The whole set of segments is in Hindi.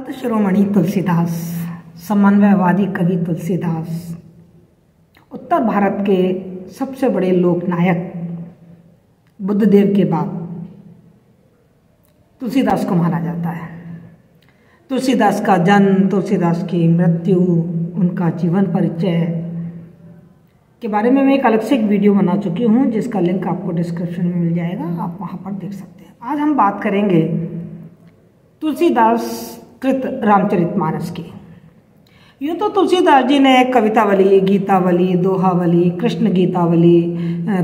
संत शिरोमणि तुलसीदास, समन्वयवादी कवि तुलसीदास उत्तर भारत के सबसे बड़े लोकनायक बुद्धदेव के बाद तुलसीदास को माना जाता है। तुलसीदास का जन्म, तुलसीदास की मृत्यु, उनका जीवन परिचय के बारे में मैं एक अलग से एक वीडियो बना चुकी हूँ, जिसका लिंक आपको डिस्क्रिप्शन में मिल जाएगा, आप वहाँ पर देख सकते हैं। आज हम बात करेंगे तुलसीदास कृत रामचरितमानस की। यूँ तो तुलसीदास जी ने कवितावली, गीतावली, दोहावली, कृष्ण गीतावली,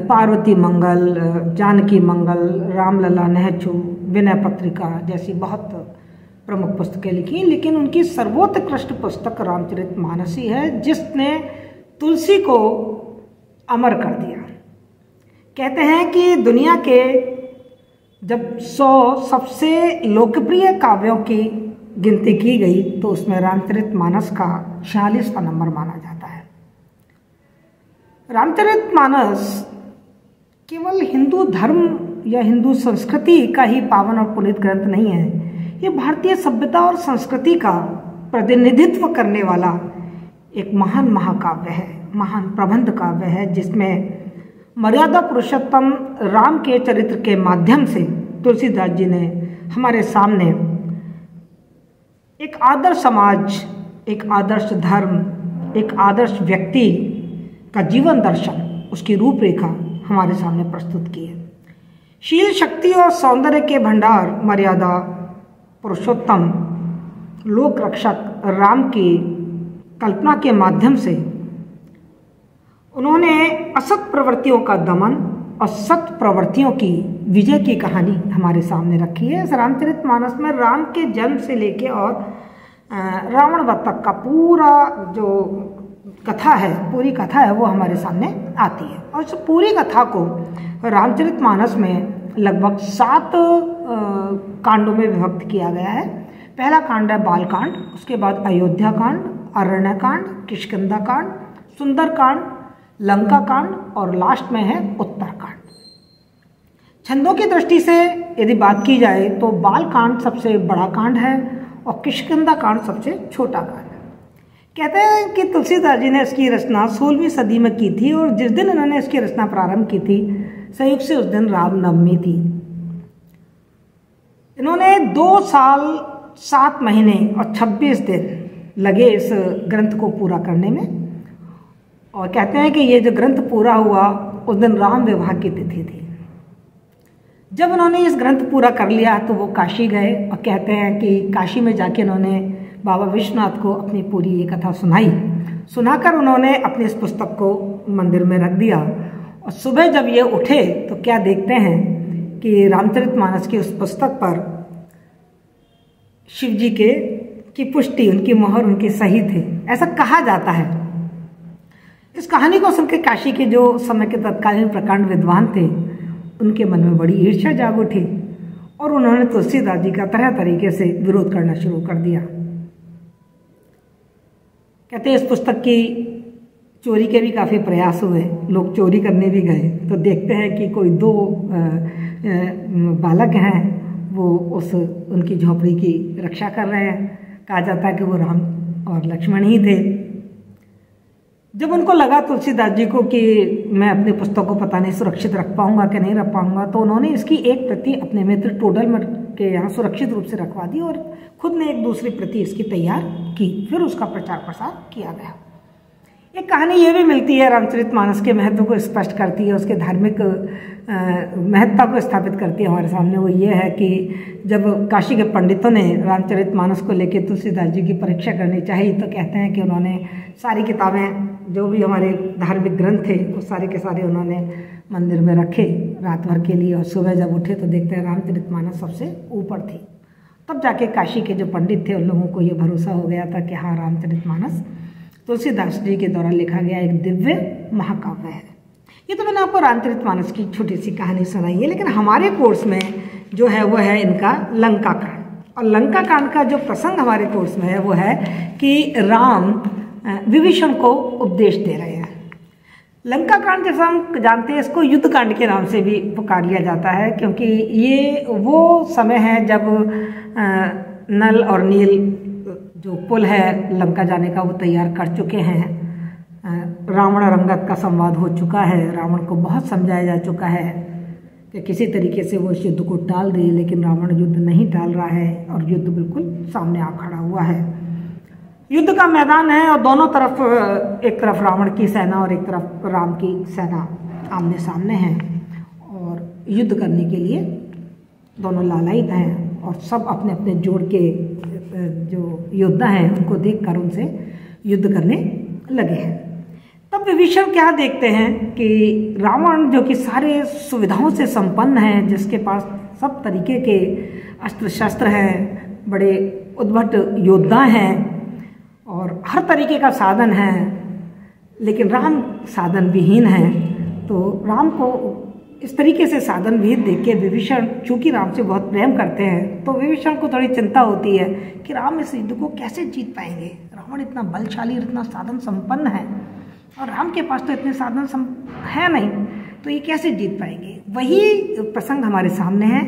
पार्वती मंगल, जानकी मंगल, रामलला, नहचू, विनय पत्रिका जैसी बहुत प्रमुख पुस्तकें लिखी, लेकिन उनकी सर्वोत्कृष्ट पुस्तक रामचरितमानस ही है, जिसने तुलसी को अमर कर दिया। कहते हैं कि दुनिया के जब 100 सबसे लोकप्रिय काव्यों की गिनती की गई तो उसमें रामचरितमानस का 46वां नंबर माना जाता है। रामचरितमानस केवल हिंदू धर्म या हिंदू संस्कृति का ही पावन और पुनीत ग्रंथ नहीं है, ये भारतीय सभ्यता और संस्कृति का प्रतिनिधित्व करने वाला एक महान महाकाव्य है, महान प्रबंध काव्य है, जिसमें मर्यादा पुरुषोत्तम राम के चरित्र के माध्यम से तुलसीदास जी ने हमारे सामने एक आदर्श समाज, एक आदर्श धर्म, एक आदर्श व्यक्ति का जीवन दर्शन, उसकी रूपरेखा हमारे सामने प्रस्तुत की है। शील, शक्ति और सौंदर्य के भंडार मर्यादा पुरुषोत्तम लोक रक्षक राम की कल्पना के माध्यम से उन्होंने असत प्रवृत्तियों का दमन और सत प्रवृत्तियों की विजय की कहानी हमारे सामने रखी है। इस रामचरितमानस में राम के जन्म से लेके और रावण वध तक का पूरा जो कथा है, पूरी कथा है, वो हमारे सामने आती है। और इस पूरी कथा को रामचरितमानस में लगभग 7 कांडों में विभक्त किया गया है। पहला कांड है बालकांड, उसके बाद अयोध्या कांड, अरण्य कांड, किष्किंधा कांड, सुंदर कांड, लंका कांड और लास्ट में है उत्तरकांड। छंदों की दृष्टि से यदि बात की जाए तो बाल कांड सबसे बड़ा कांड है और किष्किंधा कांड सबसे छोटा कांड है। कहते हैं कि तुलसीदास जी ने इसकी रचना 16वीं सदी में की थी और जिस दिन इन्होंने इसकी रचना प्रारंभ की थी संयोग से उस दिन रामनवमी थी। इन्होंने 2 साल 7 महीने और 26 दिन लगे इस ग्रंथ को पूरा करने में। और कहते हैं कि ये जो ग्रंथ पूरा हुआ उस दिन राम विवाह की तिथि थी। जब उन्होंने इस ग्रंथ पूरा कर लिया तो वो काशी गए और कहते हैं कि काशी में जाके उन्होंने बाबा विश्वनाथ को अपनी पूरी ये कथा सुनाई। सुनाकर उन्होंने अपनी इस पुस्तक को मंदिर में रख दिया और सुबह जब ये उठे तो क्या देखते हैं कि रामचरितमानस की उस पुस्तक पर शिव जी की पुष्टि, उनकी मोहर, उनकी सही थे, ऐसा कहा जाता है। इस कहानी को सुनकर काशी के जो समय के तत्कालीन प्रकांड विद्वान थे उनके मन में बड़ी ईर्ष्या जाग उठी और उन्होंने तुलसीदास जी का तरह तरीके से विरोध करना शुरू कर दिया। कहते हैं इस पुस्तक की चोरी के भी काफ़ी प्रयास हुए, लोग चोरी करने भी गए तो देखते हैं कि कोई 2 बालक हैं, वो उनकी झोपड़ी की रक्षा कर रहे हैं। कहा जाता है कि वो राम और लक्ष्मण ही थे। जब उनको लगा तुलसीदास जी को कि मैं अपनी पुस्तक को पता नहीं सुरक्षित रख पाऊंगा कि नहीं रख पाऊंगा, तो उन्होंने इसकी एक प्रति अपने मित्र टोडरमल के यहाँ सुरक्षित रूप से रखवा दी और खुद ने एक दूसरी प्रति इसकी तैयार की। फिर उसका प्रचार प्रसार किया गया। एक कहानी ये भी मिलती है, रामचरितमानस के महत्व को स्पष्ट करती है, उसके धार्मिक महत्ता को स्थापित करती है हमारे सामने। वो ये है कि जब काशी के पंडितों ने रामचरितमानस को लेकर तुलसीदास जी की परीक्षा करनी चाहिए तो कहते हैं कि उन्होंने सारी किताबें, जो भी हमारे धार्मिक ग्रंथ थे, वो सारे के सारे उन्होंने मंदिर में रखे रात भर के लिए। और सुबह जब उठे तो देखते हैं रामचरितमानस सबसे ऊपर थी। तब जाके काशी के जो पंडित थे उन लोगों को ये भरोसा हो गया था कि हाँ, रामचरितमानस तुलसीदास जी के द्वारा लिखा गया एक दिव्य महाकाव्य है। ये तो मैंने आपको रामचरितमानस की छोटी सी कहानी सुनाई है, लेकिन हमारे कोर्स में जो है वो है इनका लंका कांड। और लंका कांड का जो प्रसंग हमारे कोर्स में है वो है कि राम विभीषण को उपदेश दे रहे हैं। लंका कांड जैसा हम जानते हैं, इसको युद्ध कांड के नाम से भी पुकार लिया जाता है, क्योंकि ये वो समय है जब नल और नील जो पुल है लंका जाने का वो तैयार कर चुके हैं। रावण रंगत का संवाद हो चुका है। रावण को बहुत समझाया जा चुका है कि किसी तरीके से वो इस युद्ध को टाल दे, लेकिन रावण युद्ध नहीं टाल रहा है और युद्ध बिल्कुल सामने आ खड़ा हुआ है। युद्ध का मैदान है और दोनों तरफ, एक तरफ रावण की सेना और एक तरफ राम की सेना आमने सामने हैं और युद्ध करने के लिए दोनों लालायित हैं और सब अपने अपने जोड़ के जो योद्धा हैं उनको देखकर उनसे युद्ध करने लगे हैं। तब विभीषण क्या देखते हैं कि रावण जो कि सारे सुविधाओं से संपन्न है, जिसके पास सब तरीके के अस्त्र शस्त्र हैं, बड़े उद्भट योद्धा हैं और हर तरीके का साधन है, लेकिन राम साधन विहीन है। तो राम को इस तरीके से साधन विहीन देख के विभीषण, चूंकि राम से बहुत प्रेम करते हैं, तो विभीषण को थोड़ी चिंता होती है कि राम इस युद्ध को कैसे जीत पाएंगे। रावण इतना बलशाली और इतना साधन संपन्न है और राम के पास तो इतने साधन है नहीं, तो ये कैसे जीत पाएंगे। वही प्रसंग हमारे सामने है।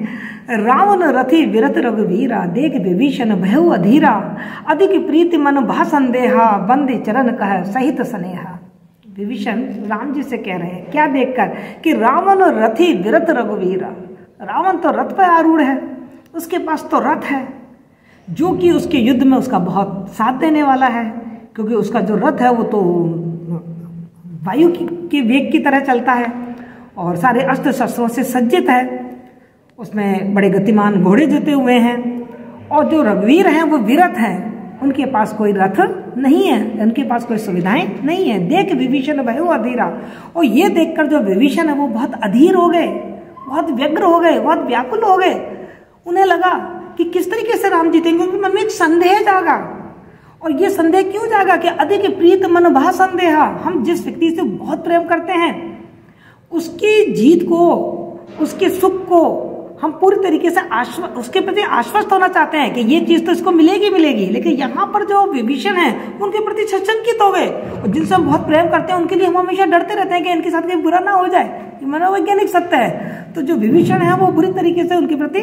रावण रथी विरत रघुवीरा, देख विभीषण भयउ अधीरा, अधिक प्रीति मन भा संदेहा, बंदी चरण कह सहित स्नेहा। विभीषण राम जी से कह रहे हैं क्या देखकर कि रावण रथी विरत रघुवीरा, रावण तो रथ पर आरूढ़ है, उसके पास तो रथ है जो कि उसके युद्ध में उसका बहुत साथ देने वाला है, क्योंकि उसका जो रथ है वो तो वायु के वेग की तरह चलता है और सारे अस्त्र शस्त्रों से सज्जित है। उसमें बड़े गतिमान घोड़े जुते हुए हैं और जो रघुवीर हैं वो विरत हैं, उनके पास कोई रथ नहीं है, उनके पास कोई सुविधाएं नहीं है। देख विभीषण भयउ अधीरा, और ये देखकर जो विभीषण है वो बहुत अधीर हो गए, बहुत व्यग्र हो गए, बहुत व्याकुल हो गए। उन्हें लगा कि किस तरीके से राम जीतेंगे। उनके मन में एक संदेह जागा, और ये संदेह क्यों जागा कि अधिक प्रीत मन भा संदेहा, हम जिस व्यक्ति से बहुत प्रेम करते हैं उसकी जीत को, उसके सुख को हम पूरी तरीके से उसके प्रति आश्वस्त होना चाहते हैं कि ये चीज तो इसको मिलेगी मिलेगी। लेकिन यहाँ पर जो विभीषण है उनके प्रति सशंकित हो गए, और जिनसे हम बहुत प्रेम करते हैं उनके लिए हम हमेशा डरते रहते हैं कि इनके साथ कहीं बुरा ना हो जाए। ये मनोवैज्ञानिक सत्य है। तो जो विभीषण है वो बुरी तरीके से उनके प्रति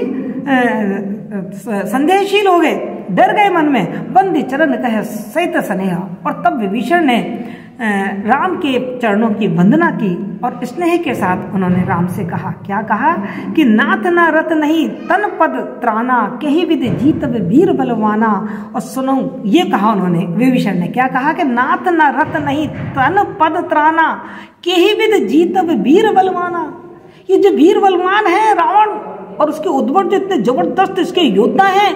संदेहशील हो गए, डर गए मन में। बंदी चरण कह सहित स्नेहा, और तब विभीषण ने राम के चरणों की वंदना की और स्नेह के साथ उन्होंने राम से कहा, क्या कहा कि नाथ ना रत नहीं तन पद त्राना, कही विद जीतब वीर बलवाना। और सुनो, ये कहा उन्होंने, विभीषण ने क्या कहा कि नाथ ना रत नहीं तन पद त्राना, कही विद जीतब वीर बलवाना। ये जो वीर बलवान है रावण और उसके उद्भट जो इतने जबरदस्त इसके योद्धा हैं,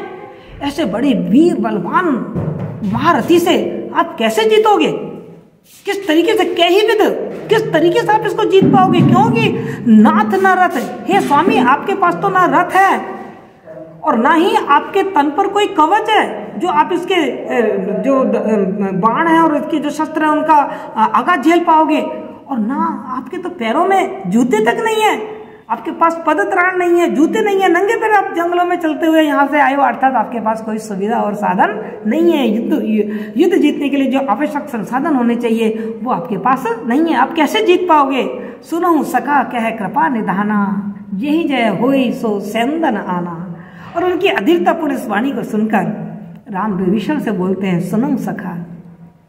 ऐसे बड़े वीर बलवान महारथी से आप कैसे जीतोगे? किस तरीके से, कही विद, किस तरीके से आप इसको जीत पाओगे? क्योंकि नाथ ना रथ, हे स्वामी आपके पास तो ना रथ है और ना ही आपके तन पर कोई कवच है जो आप इसके जो बाण है और इसके जो शस्त्र है उनका आघात झेल पाओगे, और ना आपके तो पैरों में जूते तक नहीं है, आपके पास पदत्राण नहीं है, जूते नहीं है, नंगे पैर आप जंगलों में चलते हुए यहाँ से आए हो, अर्थात आपके पास कोई सुविधा और साधन नहीं है। युद्ध जीतने के लिए जो आवश्यक संसाधन होने चाहिए वो आपके पास नहीं है, आप कैसे जीत पाओगे? सुनहु सका कह कृपा निधाना, यही जय होई सो सेंदन आना। और उनकी अधीरतापूर्ण इस वाणी को सुनकर राम विभीषण से बोलते हैं, सुनो सखा,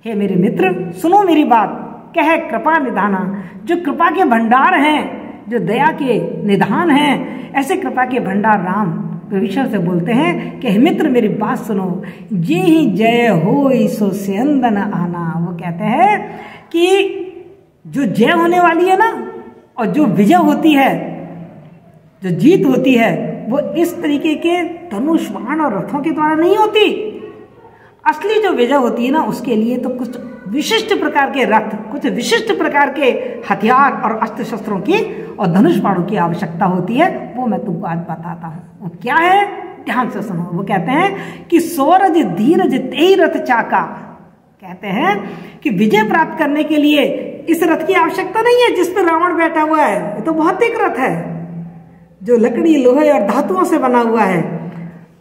हे मेरे मित्र सुनो मेरी बात, कह कृपा निधाना, जो कृपा के भंडार हैं, जो दया के निधान हैं, ऐसे कृपा के भंडार राम विभीषण से बोलते हैं कि मित्र मेरी बात सुनो, ये ही जय होई सो सेंदन आना। वो कहते हैं कि जो जय होने वाली है ना, और जो विजय होती है, जो जीत होती है, वो इस तरीके के धनुष बाण और रथों के द्वारा नहीं होती। असली जो विजय होती है ना, उसके लिए तो कुछ विशिष्ट प्रकार के रथ, कुछ विशिष्ट प्रकार के हथियार और अस्त्र शस्त्रों की और धनुष बाणों की आवश्यकता होती है। वो मैं तुमको आज बताता हूँ। वो क्या है, ध्यान से सुनो। वो कहते हैं कि सोरज धीरज तेई रथ चाका, कहते हैं कि विजय प्राप्त करने के लिए इस रथ की आवश्यकता नहीं है जिस पर रावण बैठा हुआ है। ये तो भौतिक रथ है जो लकड़ी, लोहे और धातुओं से बना हुआ है।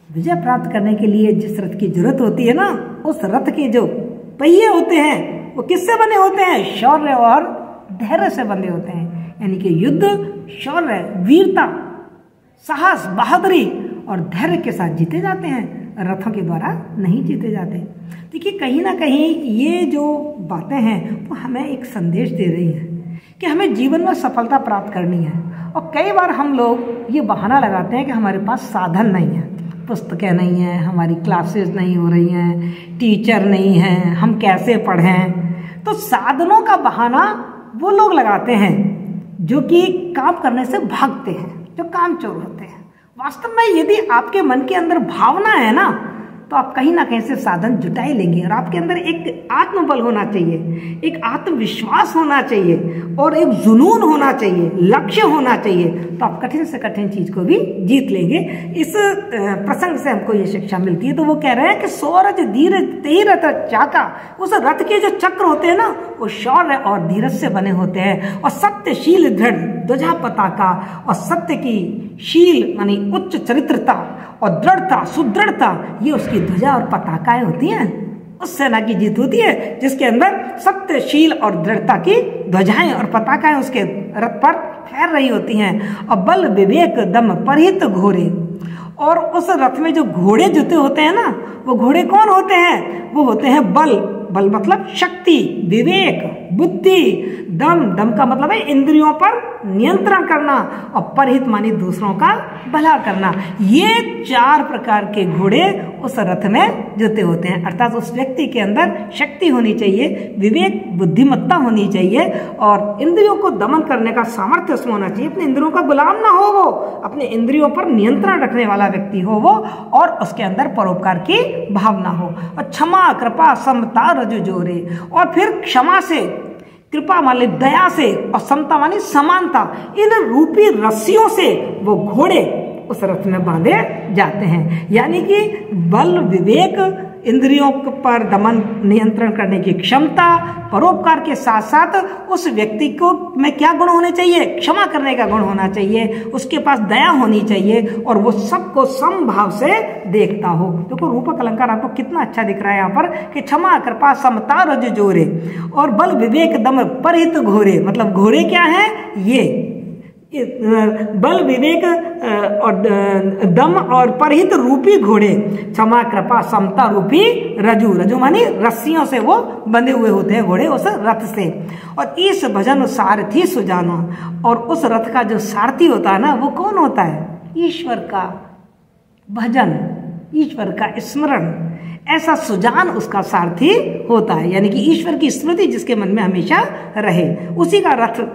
विजय प्राप्त करने के लिए जिस रथ की जरूरत होती है ना, उस रथ के जो पहिए होते हैं वो किससे बने होते हैं? शौर्य और धैर्य से बने होते हैं। यानी कि युद्ध शौर्य, वीरता, साहस, बहादुरी और धैर्य के साथ जीते जाते हैं। रथों के द्वारा नहीं जीते जाते। देखिए कहीं ना कहीं ये जो बातें हैं वो हमें एक संदेश दे रही हैं कि हमें जीवन में सफलता प्राप्त करनी है। और कई बार हम लोग ये बहाना लगाते हैं कि हमारे पास साधन नहीं है, पुस्तकें नहीं हैं, हमारी क्लासेस नहीं हो रही हैं, टीचर नहीं हैं, हम कैसे पढ़ें। तो साधनों का बहाना वो लोग लगाते हैं जो कि काम करने से भागते हैं, जो कामचोर होते हैं। वास्तव में यदि आपके मन के अंदर भावना है ना, तो आप कहीं ना कहीं से साधन जुटा ही लेंगे। और आपके अंदर एक आत्मबल होना चाहिए, एक आत्मविश्वास होना चाहिए और एक जुनून होना चाहिए, लक्ष्य होना चाहिए, तो आप कठिन से कठिन चीज को भी जीत लेंगे। इस प्रसंग से हमको ये शिक्षा मिलती है। तो वो कह रहे हैं कि सूरज धीरज तेहि रथ चाका, उस रथ के जो चक्र होते हैं ना वो शौर्य और धीरज से बने होते हैं। और सत्यशील दृढ़ ध्वजा पताका, और सत्य की शील मानी उच्च चरित्रता और दृढ़ता सुदृढ़ता, ये उसकी ध्वजा और पताकाएं होती हैं। उस सेना की जीत होती है जिसके अंदर सत्यशील और दृढ़ता की ध्वजाएं और पताकाएं उसके रथ पर फैल रही होती हैं। और बल विवेक दम परिहित घोड़े, और उस रथ में जो घोड़े जुते होते हैं ना, वो घोड़े कौन होते हैं? वो होते हैं बल, बल मतलब शक्ति, विवेक, बुद्धि, दम, दम का मतलब है इंद्रियों पर नियंत्रण करना, और परिहित मानी दूसरों का भला करना। ये 4 प्रकार के घोड़े उस रथ में जुते होते हैं। अर्थात उस व्यक्ति के अंदर शक्ति होनी चाहिए, विवेक बुद्धिमत्ता होनी चाहिए, और इंद्रियों को दमन करने का सामर्थ्य उसमें होना चाहिए। अपने इंद्रियों का गुलाम ना हो वो, अपने इंद्रियों पर नियंत्रण रखने वाला व्यक्ति हो वो, और उसके अंदर परोपकार की भावना हो। और क्षमा कृपा समता रजु जोरे, और फिर क्षमा से, कृपा माने दया से, और समता मानी समानता, इन रूपी रस्सियों से वो घोड़े उस रथ में बांधे जाते हैं। यानी कि बल विवेक, इंद्रियों पर दमन नियंत्रण करने की क्षमता, परोपकार के साथ साथ उस व्यक्ति को में क्या गुण होने चाहिए? क्षमा करने का गुण होना चाहिए, उसके पास दया होनी चाहिए, और वो सबको समभाव से देखता हो। देखो रूपक अलंकार आपको कितना अच्छा दिख रहा है यहाँ पर कि क्षमा कृपा समता रज जोरे, और बल विवेक दम परिहित घोड़े, मतलब घोड़े क्या है? ये बल विवेक और दम और परिहित रूपी घोड़े, क्षमा कृपा समता रूपी रजू, रजू मानी रस्सियों से वो बंधे हुए होते हैं घोड़े उस रथ से। और इस भजन सारथी सुजाना, और उस रथ का जो सारथी होता है ना, वो कौन होता है? ईश्वर का भजन, ईश्वर का स्मरण, ऐसा सुजान उसका सारथी होता है। यानी कि ईश्वर की स्मृति जिसके मन में हमेशा रहे, उसी का रथ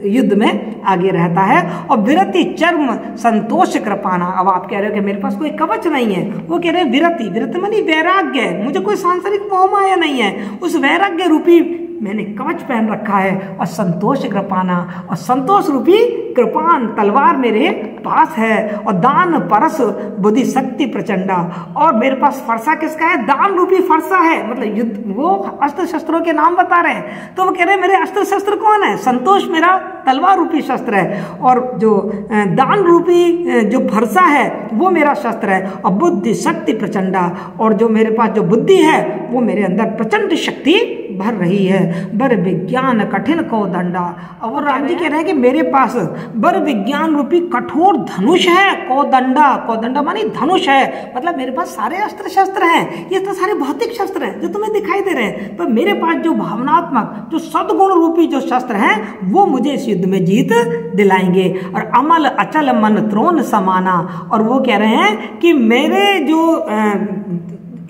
युद्ध में आगे रहता है। और विरति चर्म संतोष कृपाना, अब आप कह रहे हो कि मेरे पास कोई कवच नहीं है, वो कह रहे हैं विरति, विरति मानी वैराग्य, मुझे कोई सांसारिक मोह माया नहीं है, उस वैराग्य रूपी मैंने कवच पहन रखा है। और संतोष कृपाना, और संतोष रूपी कृपान तलवार मेरे पास है। और दान परस बुद्धि शक्ति प्रचंडा, और मेरे पास फरसा किसका है? दान रूपी फरसा है। मतलब युद्ध, वो अस्त्र शस्त्रों के नाम बता रहे हैं, तो वो कह रहे हैं मेरे अस्त्र शस्त्र कौन है? संतोष मेरा तलवार रूपी शस्त्र है, और जो दान रूपी जो फरसा है वो मेरा शस्त्र है। और बुद्धि शक्ति प्रचंडा, और जो मेरे पास जो बुद्धि है वो मेरे अंदर प्रचंड शक्ति भर रही है। बर विज्ञान कठिन को दंडा, और राम जी कह रहे हैं कि मेरे पास बर विज्ञान रूपी कठोर धनुष है। कोदंडा, कोदंडा मानी धनुष है, मतलब मेरे पास सारे अस्त्र शस्त्र हैं। ये तो सारे भौतिक शस्त्र हैं जो तुम्हें दिखाई दे रहे हैं, पर मेरे पास जो भावनात्मक, जो सद्गुण रूपी जो शस्त्र हैं वो मुझे इस युद्ध में जीत दिलाएंगे। और अमल अचल मन त्रोण समाना, और वो कह रहे हैं कि मेरे जो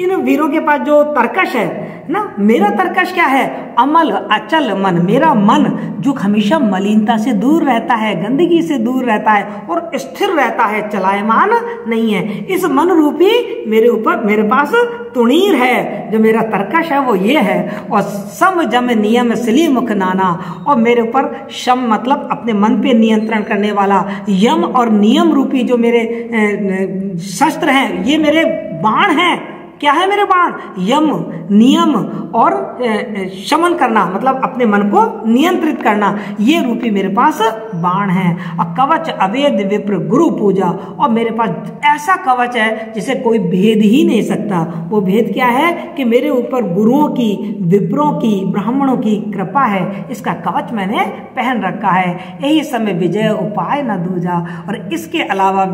इन वीरों के पास जो तरकश है ना, मेरा तरकश क्या है? अमल अचल मन, मेरा मन जो हमेशा मलिनता से दूर रहता है, गंदगी से दूर रहता है और स्थिर रहता है, चलायमान नहीं है। इस मन रूपी मेरे ऊपर, मेरे पास तुणीर है, जो मेरा तरकश है वो ये है। और सम जम नियम सिली मुख नाना, और मेरे ऊपर शम मतलब अपने मन पे नियंत्रण करने वाला, यम और नियम रूपी जो मेरे शस्त्र हैं, ये मेरे बाण हैं। क्या है मेरे बाण? यम, नियम और शमन करना, मतलब अपने मन को नियंत्रित करना, ये रूपी मेरे पास बाण है। और कवच अवेद विप्र गुरु पूजा, और मेरे पास ऐसा कवच है जिसे कोई भेद ही नहीं सकता। वो भेद क्या है कि मेरे ऊपर गुरुओं की, विप्रों की, ब्राह्मणों की कृपा है, इसका कवच मैंने पहन रखा है। यही समय विजय उपाय न दूजा, और इसके अलावा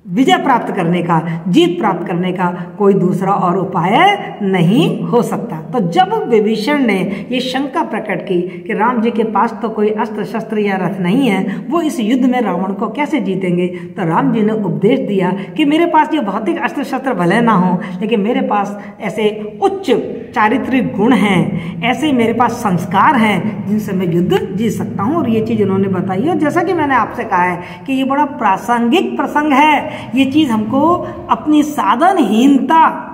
विजय प्राप्त करने का, जीत प्राप्त करने का कोई दूसरा और उपाय नहीं हो सकता। तो जब विभीषण ने ये शंका प्रकट की कि राम जी के पास तो कोई अस्त्र शस्त्र या रथ नहीं है, वो इस युद्ध में रावण को कैसे जीतेंगे, तो राम जी ने उपदेश दिया कि मेरे पास ये भौतिक अस्त्र शस्त्र भले ना हो, लेकिन मेरे पास ऐसे उच्च चारित्रिक गुण हैं, ऐसे मेरे पास संस्कार हैं जिनसे मैं युद्ध जीत सकता हूँ। और ये चीज़ उन्होंने बताई है। जैसा कि मैंने आपसे कहा है कि ये बड़ा प्रासंगिक प्रसंग है। ये चीज़ हमको अपनी साधनहीनता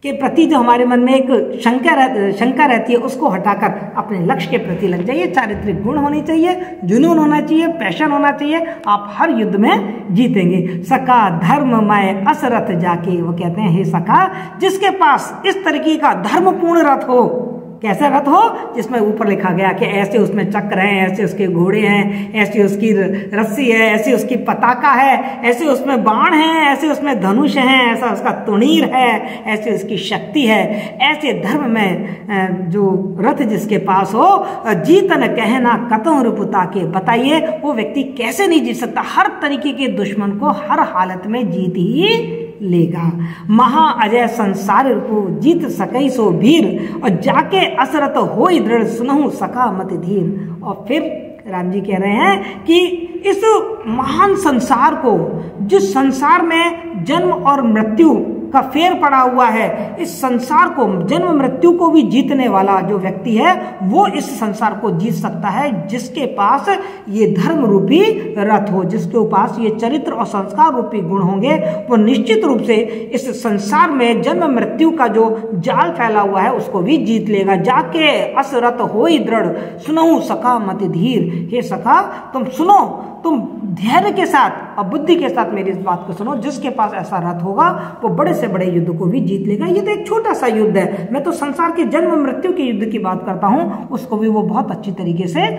के प्रति जो हमारे मन में एक शंका रहती है, उसको हटाकर अपने लक्ष्य के प्रति लग जाइए। चारित्रिक गुण होनी चाहिए, जुनून होना चाहिए, पैशन होना चाहिए, आप हर युद्ध में जीतेंगे। सखा धर्ममय असरथ जाके, वो कहते हैं हे सखा, जिसके पास इस तरीके का धर्मपूर्ण रथ हो। कैसा रथ हो? जिसमें ऊपर लिखा गया कि ऐसे उसमें चक्र हैं, ऐसे उसके घोड़े हैं, ऐसी उसकी रस्सी है, ऐसी उसकी पताका है, ऐसे उसमें बाण हैं, ऐसे उसमें धनुष हैं, ऐसा उसका तुणीर है, ऐसे उसकी शक्ति है। ऐसे धर्म में जो रथ जिसके पास हो, जीतन कहना कतौ रिपुता के, बताइए वो व्यक्ति कैसे नहीं जीत सकता? हर तरीके के दुश्मन को हर हालत में जीत ही लेगा। महा अजय संसार को जीत सकई सो भीर, और जाके असरत होई दृढ़ सुनहु सका मत धीर। और फिर राम जी कह रहे हैं कि इस महान संसार को, जिस संसार में जन्म और मृत्यु का फेर पड़ा हुआ है, इस संसार को, जन्म मृत्यु को भी जीतने वाला जो व्यक्ति है, वो इस संसार को जीत सकता है जिसके पास ये धर्म रूपी रथ हो, जिसके पास ये चरित्र और संस्कार रूपी गुण होंगे। वो निश्चित रूप से इस संसार में जन्म मृत्यु का जो जाल फैला हुआ है उसको भी जीत लेगा। जाके असरत होई दृढ़ सुनहु सखा मत धीर, हे सखा तुम सुनो, तुम धैर्य के साथ और बुद्धि के साथ मेरी इस बात को सुनो। जिसके पास ऐसा रथ होगा वो बड़े से बड़े युद्ध को भी जीत लेगा। ये तो एक छोटा सा युद्ध है, मैं तो संसार के जन्म मृत्यु के युद्ध की बात करता हूं, उसको भी वो बहुत अच्छी तरीके से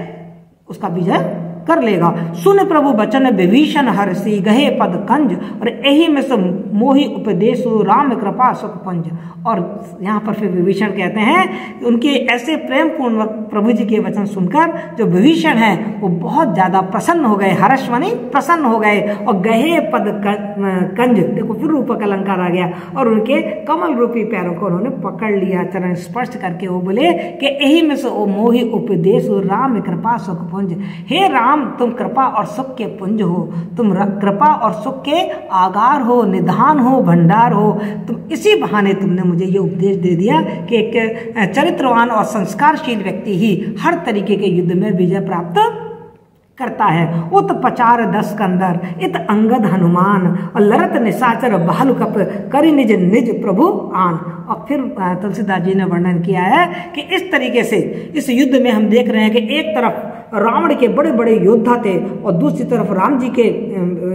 उसका विजय कर लेगा। सुन प्रभु बचन विभीषण हर्षि गहे पद कंज, और यही में से मोहि उपदेश राम कृपा सुख पंज। और यहाँ पर फिर विभीषण कहते हैं, उनके ऐसे प्रेम पूर्ण प्रभु जी के वचन सुनकर जो विभीषण है वो बहुत ज्यादा प्रसन्न हो गए, हर्ष माने प्रसन्न हो गए। और गहे पद कंज, देखो फिर रूपक अलंकार आ गया, और उनके कमल रूपी पैरों को उन्होंने पकड़ लिया, चरण स्पर्श करके वो बोले कि यही में से मोहि उपदेश राम कृपा सुख पुंज। हे राम, तुम कृपा और सुख के पुंज हो, तुम कृपा और सुख के आगार हो, निधान हो, भंडार हो। तुम इसी बहाने तुमने मुझे ये उपदेश दे दिया कि एक चरित्रवान और संस्कारशील व्यक्ति ही हर तरीके के युद्ध में विजय प्राप्त करता है। उत पचार 10 कंदर इत अंगद हनुमान, और लरत निशाचर भालु कप करि निज निज प्रभु आन। और फिर तुलसीदास जी ने वर्णन किया है कि इस तरीके से इस युद्ध में हम देख रहे हैं कि एक तरफ रावण के बड़े बड़े योद्धा थे और दूसरी तरफ राम जी के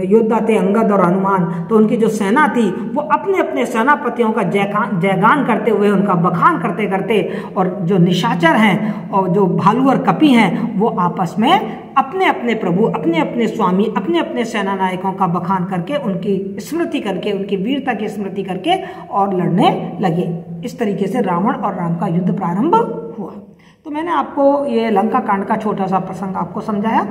योद्धा थे अंगद और हनुमान। तो उनकी जो सेना थी वो अपने अपने सेनापतियों का जयगान करते हुए, उनका बखान करते करते, और जो निशाचर हैं और जो भालू और कपी हैं वो आपस में अपने अपने प्रभु, अपने अपने स्वामी, अपने अपने सेना नायकों का बखान करके, उनकी स्मृति करके, उनकी वीरता की स्मृति करके और लड़ने लगे। इस तरीके से रावण और राम का युद्ध प्रारंभ हुआ। तो मैंने आपको ये लंका कांड का छोटा सा प्रसंग आपको समझाया,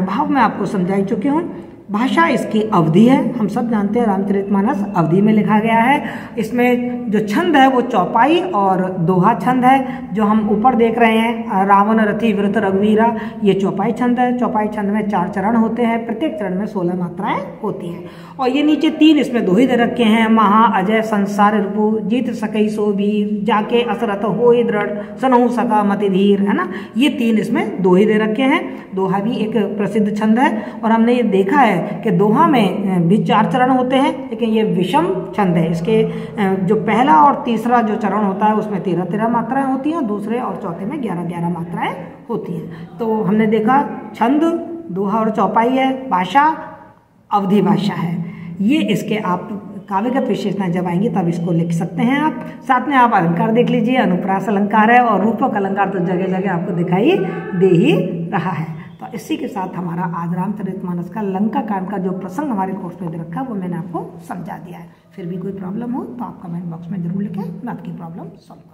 भाव में आपको समझाई चुकी हूँ। भाषा इसकी अवधि है, हम सब जानते हैं रामचरितमानस अवधि में लिखा गया है। इसमें जो छंद है वो चौपाई और दोहा छंद है। जो हम ऊपर देख रहे हैं, रावण रथी व्रत रघुवीरा, ये चौपाई छंद है। चौपाई छंद में 4 चरण होते हैं, प्रत्येक चरण में 16 मात्राएं होती हैं। और ये नीचे 3 इसमें दोहे दे रखे हैं, महा अजय संसार रिपु जीत सकई सो वीर, जाके असरत होए दृढ़ सुनहु सका मति धीर, है ना। ये 3 इसमें दोहे दे रखे हैं। दोहा भी एक प्रसिद्ध छंद है और हमने ये देखा है कि दोहा में भी 4 चरण होते हैं, लेकिन ये विषम छंद है। इसके जो पहला और तीसरा जो चरण होता है उसमें 13-13 मात्राएं होती हैं, दूसरे और चौथे में 11-11 मात्राएं होती हैं। तो हमने देखा छंद, दोहा और चौपाई है, भाषा अवधि भाषा है। ये इसके आप काव्यगत विशेषताएं जब आएंगी तब इसको लिख सकते हैं आप। साथ में आप अलंकार देख लीजिए, अनुप्रास अलंकार है और रूपक अलंकार तो जगह जगह आपको दिखाई दे ही रहा है। तो इसी के साथ हमारा आज रामचरितमानस का लंका कांड का जो प्रसंग हमारे कोर्स में दे रखा है वो मैंने आपको समझा दिया है। फिर भी कोई प्रॉब्लम हो तो आप कमेंट बॉक्स में जरूर लिखें, मैं आपकी प्रॉब्लम सॉल्व